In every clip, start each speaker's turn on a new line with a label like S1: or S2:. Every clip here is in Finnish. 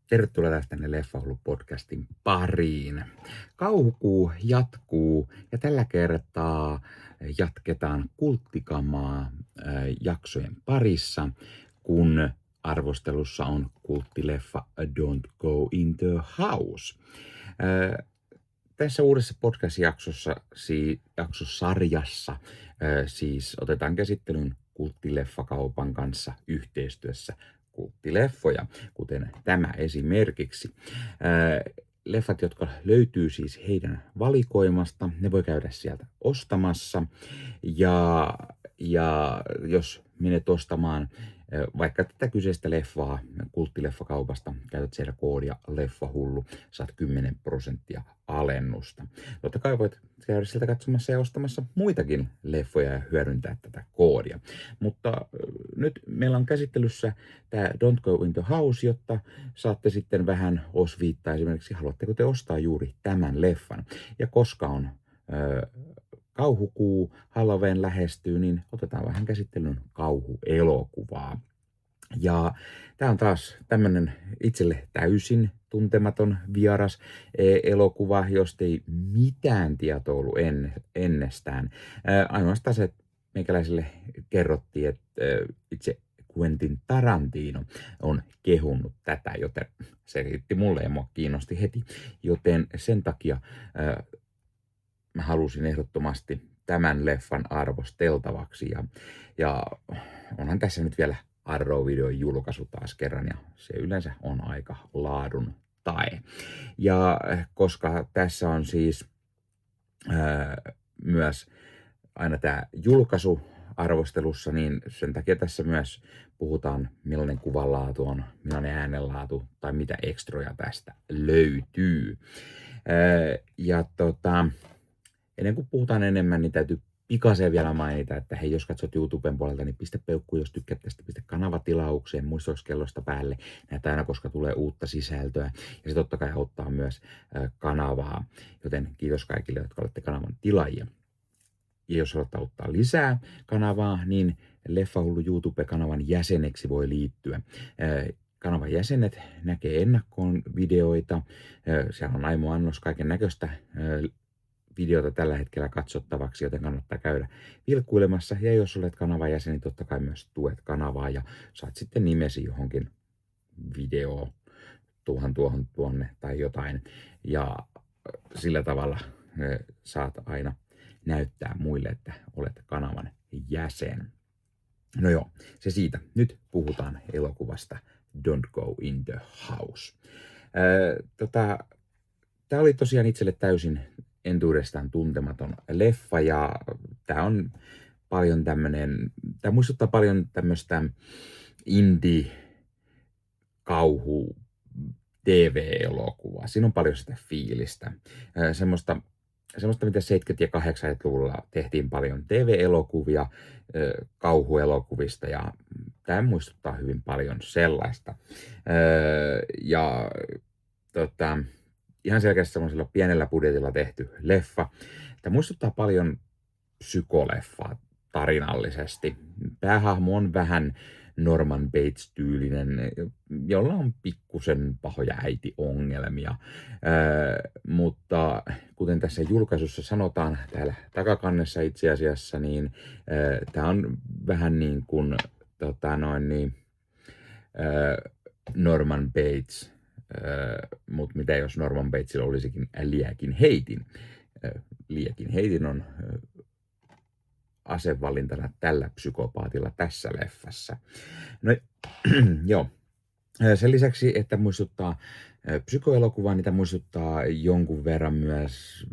S1: Tervetuloa taas tänne Leffahullu-podcastin pariin. Kauhukuu jatkuu ja tällä kertaa jatketaan kulttikamaa jaksojen parissa, kun arvostelussa on kulttileffa Don't Go in the House. Tässä uudessa podcast-jaksossa, jaksosarjassa siis otetaan käsittelyyn kulttileffakaupan kanssa yhteistyössä kulttileffoja, kuten tämä esimerkiksi. Leffat, jotka löytyy siis heidän valikoimasta, ne voi käydä sieltä ostamassa. Ja jos menet ostamaan vaikka tätä kyseistä leffaa kulttileffakaupasta, käytät siellä koodia Leffahullu, saat 10% alennusta. Totta kai voit käydä sieltä katsomassa ja ostamassa muitakin leffoja ja hyödyntää tätä koodia. Mutta nyt meillä on käsittelyssä tämä Don't Go in the House, jotta saatte sitten vähän osviittaa esimerkiksi, haluatteko te ostaa juuri tämän leffan. Ja koska on kauhukuu, Halloween lähestyy, niin otetaan vähän käsittelyyn kauhuelokuvaa. Ja tämä on taas tämmöinen itselle täysin tuntematon vieras elokuva, josta ei mitään tietoa ollut ennestään. Ainoastaan se, että meikäläiselle kerrottiin, että itse Quentin Tarantino on kehunnut tätä, joten se riitti mulle ja mua kiinnosti heti. Joten sen takia mä halusin ehdottomasti tämän leffan arvosteltavaksi. Ja onhan tässä nyt vielä Arrow-videon julkaisu taas kerran, ja se yleensä on aika laadun tae. Ja koska tässä on siis myös aina tämä julkaisu arvostelussa, niin sen takia tässä myös puhutaan, millainen kuvanlaatu on, millainen äänenlaatu tai mitä ekstroja tästä löytyy. Ennen kuin puhutaan enemmän, niin täytyy pikaisen vielä mainita, että hei, jos katsot YouTuben puolelta, niin pistä peukku, jos tykkäät tästä, pistä kanavatilaukseen, muistokellosta päälle, näitä aina, koska tulee uutta sisältöä, ja se totta kai auttaa myös kanavaa, joten kiitos kaikille, jotka olette kanavan tilaajia. Ja jos haluatte auttaa lisää kanavaa, niin Leffahullu YouTube-kanavan jäseneksi voi liittyä. Kanavan jäsenet näkee ennakkoon videoita, siellä on aimo annos kaiken näköistä videota tällä hetkellä katsottavaksi, joten kannattaa käydä vilkuilemassa. Ja jos olet kanavan jäsen, niin totta kai myös tuet kanavaa ja saat sitten nimesi johonkin videoon tuonne tai jotain. Ja sillä tavalla saat aina näyttää muille, että olet kanavan jäsen. No joo, se siitä. Nyt puhutaan elokuvasta Don't Go in the House. Tämä oli tosiaan itselle täysin entuudestaan tuntematon leffa, ja tämä on paljon tämä muistuttaa paljon tämmöistä indie-kauhu TV-elokuvaa. Siinä on paljon sitä fiilistä. Semmoista, mitä 70- ja 80-luvulla tehtiin paljon TV-elokuvia, kauhuelokuvista, ja tämä muistuttaa hyvin paljon sellaista. Ihan selkeästi semmoisella pienellä budjetilla tehty leffa. Tämä muistuttaa paljon psykoleffaa tarinallisesti. Päähahmo on vähän Norman Bates-tyylinen, jolla on pikkusen pahoja äitiongelmia. Mutta kuten tässä julkaisussa sanotaan täällä takakannessa itse asiassa, niin tämä on vähän niin kuin Norman Bates. Mutta mitä jos Norman Batesilla olisikin Liekin heitin? Liekin heitin on asevalintana tällä psykopaatilla tässä leffassa. No joo. Sen lisäksi, että muistuttaa psykoelokuvaa, niin tämä muistuttaa jonkun verran myös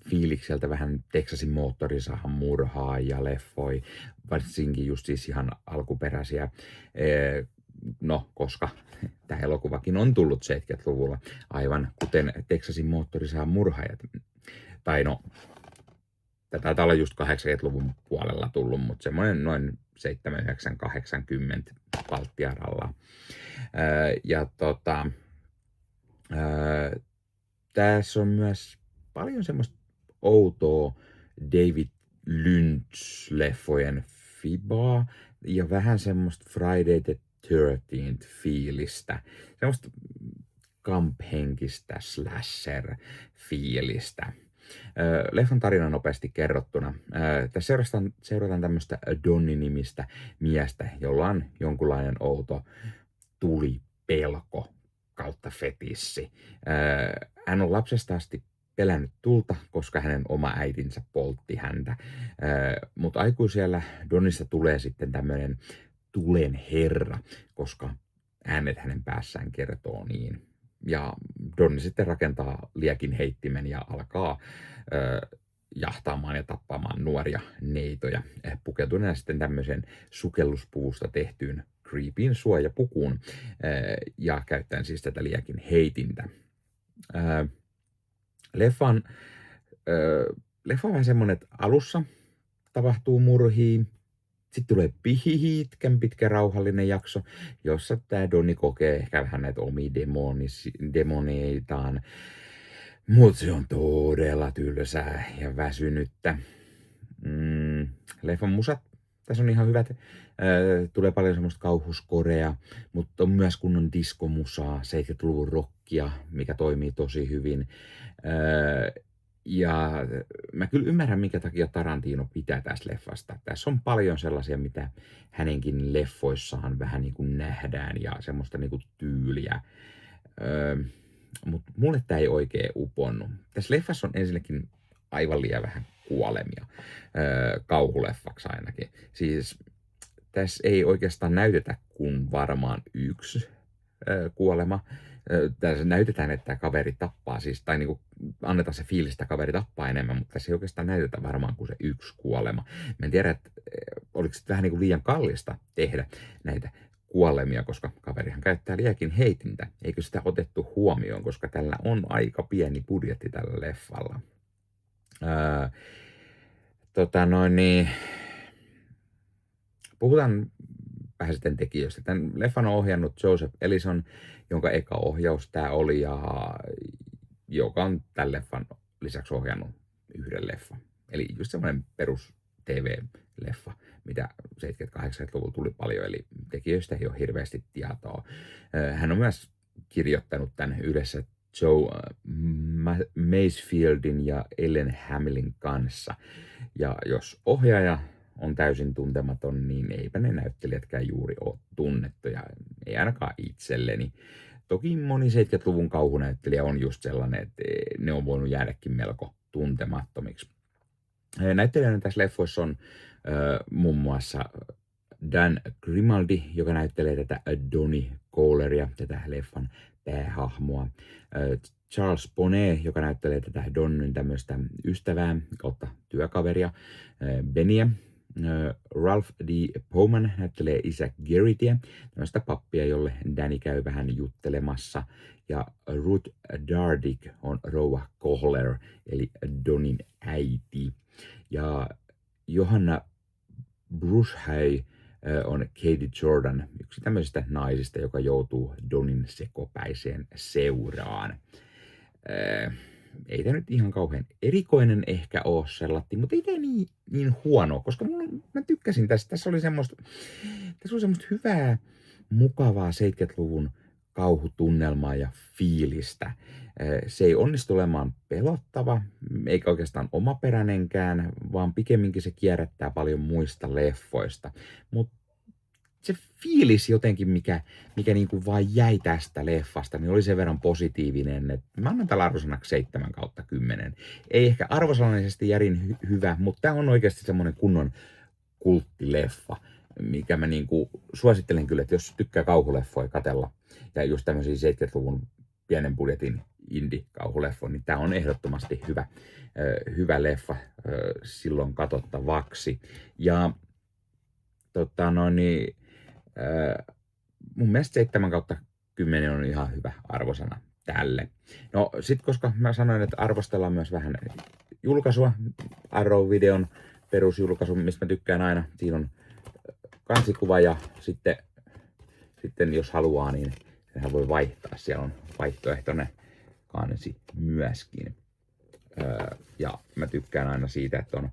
S1: fiilikseltä vähän Texasin moottorisahan murhaa ja leffoi, varsinkin just siis ihan alkuperäisiä. No, koska tämä elokuvakin on tullut 70-luvulla, aivan kuten Texasin moottorisahan murhaajat. Tai no, tämä taitaa olla just 80-luvun puolella tullut, mutta semmoinen noin 79, 80 Baltiaralla. Tässä on myös paljon semmoista outoa David Lynch-leffojen fibaa ja vähän semmoista Friday the 13th fiilistä. Semmoista camp-henkistä slasher-fiilistä. Leffan tarina nopeasti kerrottuna. Tässä seurataan tämmöistä Donnie-nimistä miestä, jolla on jonkunlainen outo tulipelko kautta fetissi. Hän on lapsesta asti pelännyt tulta, koska hänen oma äitinsä poltti häntä. Mutta aikuisiellä Donnista tulee sitten tämmöinen tulen herra, koska äänet hänen päässään kertoo niin. Ja Donni sitten rakentaa liekin heittimen ja alkaa jahtaamaan ja tappamaan nuoria neitoja, pukeutuneena sitten tämmöisen sukelluspuvusta tehtyyn creepyin suojapukuun ja käyttäen siis tätä liekin heitintä. Leffa on vähän semmoinen, että alussa tapahtuu murhia, sitten tulee pitkän pitkä rauhallinen jakso, jossa tämä Donnie kokee ehkä vähän näitä omia demoneitaan, mutta se on todella tylsää ja väsynyttä. Leffan musat tässä on ihan hyvät. Tulee paljon semmoista kauhuskorea, mutta on myös kunnon diskomusaa, 70-luvun rockia, mikä toimii tosi hyvin. Ja mä kyllä ymmärrän, minkä takia Tarantino pitää tästä leffasta. Tässä on paljon sellaisia, mitä hänenkin leffoissaan vähän niin kuin nähdään ja semmoista niin kuin tyyliä. Mutta mulle tämä ei oikein uponnut. Tässä leffassa on ensinnäkin aivan liian vähän kuolemia, kauhuleffaksi ainakin. Siis tässä ei oikeastaan näytetä kuin varmaan yksi kuolema. Tässä näytetään, että kaveri tappaa, siis, tai niin kuin annetaan se fiilis, että kaveri tappaa enemmän, mutta tässä ei oikeastaan näytetä varmaan kuin se yksi kuolema. Mä en tiedä, että oliko se vähän niin kuin liian kallista tehdä näitä kuolemia, koska kaverihan käyttää liekin heitintä. Eikö sitä otettu huomioon, koska tällä on aika pieni budjetti tällä leffalla. Puhutaan vähän sitten tekijöistä. Tämän leffan on ohjannut Joseph Ellison, jonka eka ohjaus tämä oli, ja joka on tämän leffan lisäksi ohjannut yhden leffan. Eli just semmoinen perus TV-leffa, mitä 70-80-luvulla tuli paljon, eli tekijöistä ei ole hirveästi tietoa. Hän on myös kirjoittanut tämän yhdessä Joe Masefieldin ja Ellen Hamillin kanssa. Ja jos ohjaaja on täysin tuntematon, niin eipä ne näyttelijätkään juuri ole tunnettuja, ei ainakaan itselleni. Toki moni 70-luvun kauhunäyttelijä on just sellainen, että ne on voinut jäädäkin melko tuntemattomiksi. Näyttelijänä tässä leffoissa on muun muassa Dan Grimaldi, joka näyttelee tätä Donnie Kohleria, tätä leffan päähahmoa. Charles Bonnet, joka näyttelee tätä Donnin tämmöistä ystävää kautta työkaveria, Beniä. Ralph D. Bowman näyttelee isä Garrettia, tämmöistä pappia, jolle Danny käy vähän juttelemassa. Ja Ruth Dardick on rouva Kohler, eli Donnin äiti. Ja Johanna Brushey on Katie Jordan, yksi tämmöisistä naisista, joka joutuu Donnin sekopäiseen seuraan. Ei tämä nyt ihan kauhean erikoinen ehkä ole sellatti, mutta ei tämä niin huono, koska mä tykkäsin tästä. Tässä oli semmoista hyvää, mukavaa 70-luvun kauhutunnelmaa ja fiilistä. Se ei onnistu olemaan pelottava, eikä oikeastaan omaperäinenkään, vaan pikemminkin se kierrättää paljon muista leffoista. Mutta se fiilis jotenkin, mikä niin kuin vaan jäi tästä leffasta, niin oli sen verran positiivinen, että mä annan tällä arvosanaksi 7/10. Ei ehkä arvosanallisesti järin hyvä, mutta tämä on oikeasti semmoinen kunnon kulttileffa, mikä mä niin kuin suosittelen kyllä, että jos tykkää kauhuleffoja katsella, ja just tämmöisiä 70-luvun pienen budjetin indie-kauhuleffoja, niin tämä on ehdottomasti hyvä leffa silloin katsottavaksi. Ja mun mielestä 7/10 on ihan hyvä arvosana tälle. No sit koska mä sanoin, että arvostellaan myös vähän julkaisua, Arrow-videon perusjulkaisu, mistä mä tykkään aina, siinä on kansikuva ja sitten jos haluaa, niin sehän voi vaihtaa, siellä on vaihtoehtoinen kansi myöskin. Ja mä tykkään aina siitä, että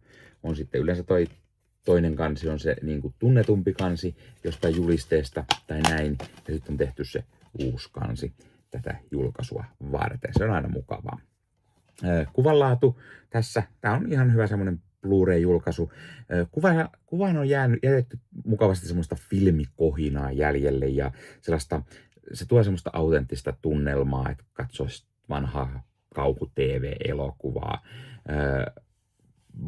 S1: on sitten yleensä toinen kansi on se niin kuin tunnetumpi kansi jostain julisteesta tai näin, ja sitten on tehty se uusi kansi. tätä julkaisua varten. Se on aina mukavaa. Kuvanlaatu tässä. Tämä on ihan hyvä semmoinen Blu-ray-julkaisu. Kuvaan on jätetty mukavasti semmoista filmikohinaa jäljelle ja se tuo semmoista autenttista tunnelmaa, että katsoisi vanhaa kauhu-TV-elokuvaa.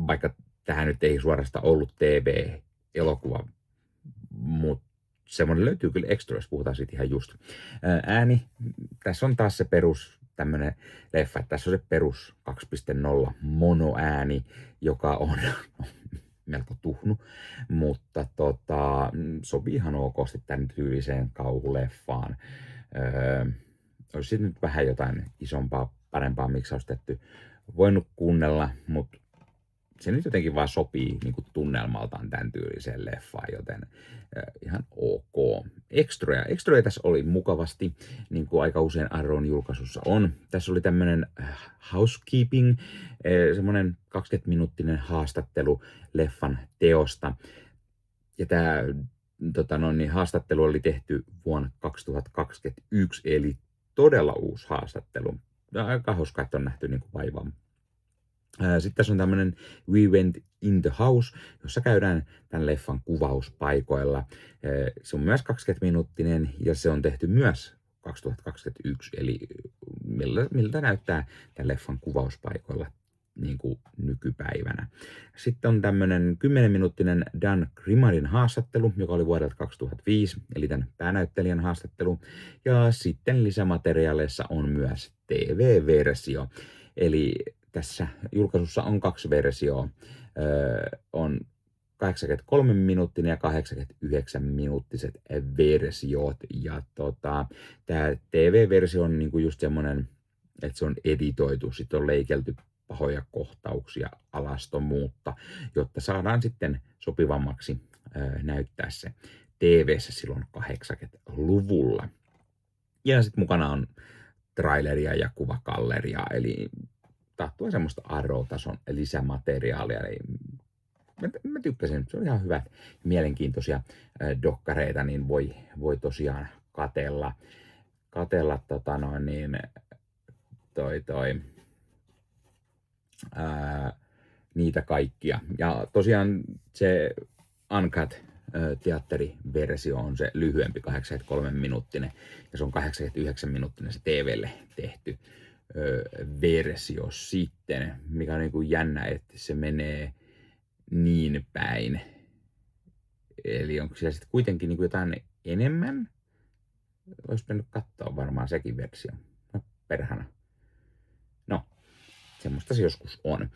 S1: Vaikka tähän nyt ei suorastaan ollut TV-elokuva, mutta semmoinen löytyy kyllä extra, jos puhutaan siitä ihan just. Ääni, tässä on taas se perus tämmönen leffa, että tässä on se perus 2.0 monoääni, joka on melko tuhnu, mutta sopii ihan okosti tämän tyyliseen kauhuleffaan. Olisi nyt vähän jotain isompaa, parempaa miksaustetty voinut kuunnella, mutta se nyt jotenkin vaan sopii niin kuin tunnelmaltaan tämän tyyliseen leffaan, joten ihan ok. Extroja tässä oli mukavasti, niin kuin aika usein Arrown julkaisussa on. Tässä oli tämmöinen housekeeping, semmoinen 20-minuuttinen haastattelu leffan teosta. Ja tämä haastattelu oli tehty vuonna 2021, eli todella uusi haastattelu. Aika hauska, että on nähty niin kuin vaivaa. Sitten tässä on tämmöinen We Went in the House, jossa käydään tämän leffan kuvauspaikoilla. Se on myös 20-minuuttinen ja se on tehty myös 2021, eli miltä näyttää tämän leffan kuvauspaikoilla niin kuin nykypäivänä. Sitten on tämmöinen 10-minuuttinen Dan Grimarin haastattelu, joka oli vuodelta 2005, eli tämän päänäyttelijän haastattelu. Ja sitten lisämateriaaleissa on myös TV-versio, eli tässä julkaisussa on 2 versioa. On 83-minuuttinen ja 89-minuuttiset versiot. Ja tämä TV-versio on niinku just semmoinen, että se on editoitu, sitten on leikelty pahoja kohtauksia, alastomuutta, jotta saadaan sitten sopivammaksi näyttää se TV:ssä silloin 80-luvulla. Ja sitten mukana on traileria ja kuvakalleria, eli tahtoa semmoista Arrow-tason lisämateriaalia. Eli mä tykkäsin, se on ihan hyvät ja mielenkiintoisia dokkareita, niin voi tosiaan katella niitä kaikkia. Ja tosiaan se Uncut teatteriversio on se lyhyempi, 83-minuuttinen, ja se on 89-minuuttinen se TV:lle tehty versio sitten, mikä on niin kuin jännä, että se menee niin päin. Eli onko siellä sitten kuitenkin niin kuin jotain enemmän? Olisi pitänyt katsoa varmaan sekin versio. No, perhana. No, semmoista se joskus on.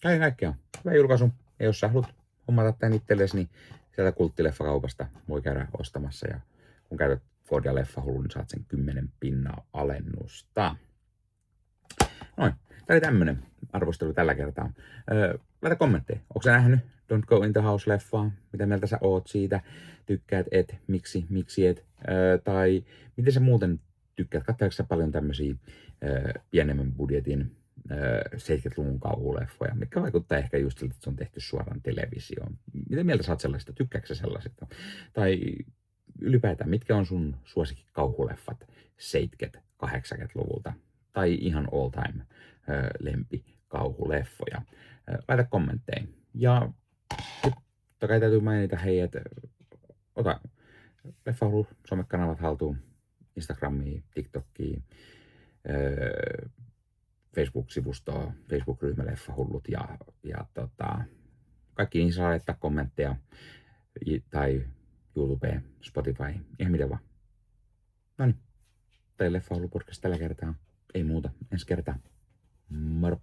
S1: Kaiken kaikkiaan, hyvä julkaisu. Ja jos sä haluat hommata tän itsellesi, niin sieltä Kulttileffakaupasta voi käydä ostamassa. Ja kun käytät koodia Leffahullu, niin saat sen 10 pinnaa alennusta. Noin, tää oli tämmönen arvostelu tällä kertaa. Laita kommentteja. Onko sä nähnyt Don't Go in the House-leffaa? Mitä mieltä sä oot siitä? Tykkäät et? Miksi et? Tai miten sä muuten tykkäät? Katsoitko sä paljon tämmösiä pienemmän budjetin 70-luvun kauhuleffoja, mitkä vaikuttaa ehkä just siltä, että se on tehty suoraan televisioon. Miten mieltä sä oot sellaista? Tykkääkö sä sellaisesta? Tai ylipäätään, mitkä on sun suosikki kauhuleffat 70-80-luvulta? Tai ihan all time lempi kauhuleffoja? Laita kommentteja. Ja totta kai täytyy mainita, hei, että ota Leffahullu somekanavat haltuun, Instagramiin, TikTokiin, Facebook-sivustoa, Facebook-ryhmä Leffahullut ja kaikki niin saa laittaa kommentteja tai YouTube, Spotify, ihan miten vaan. Noniin, tämä Leffahullu podcast tällä kertaa. Ei muuta, ensi kertaa. Moro!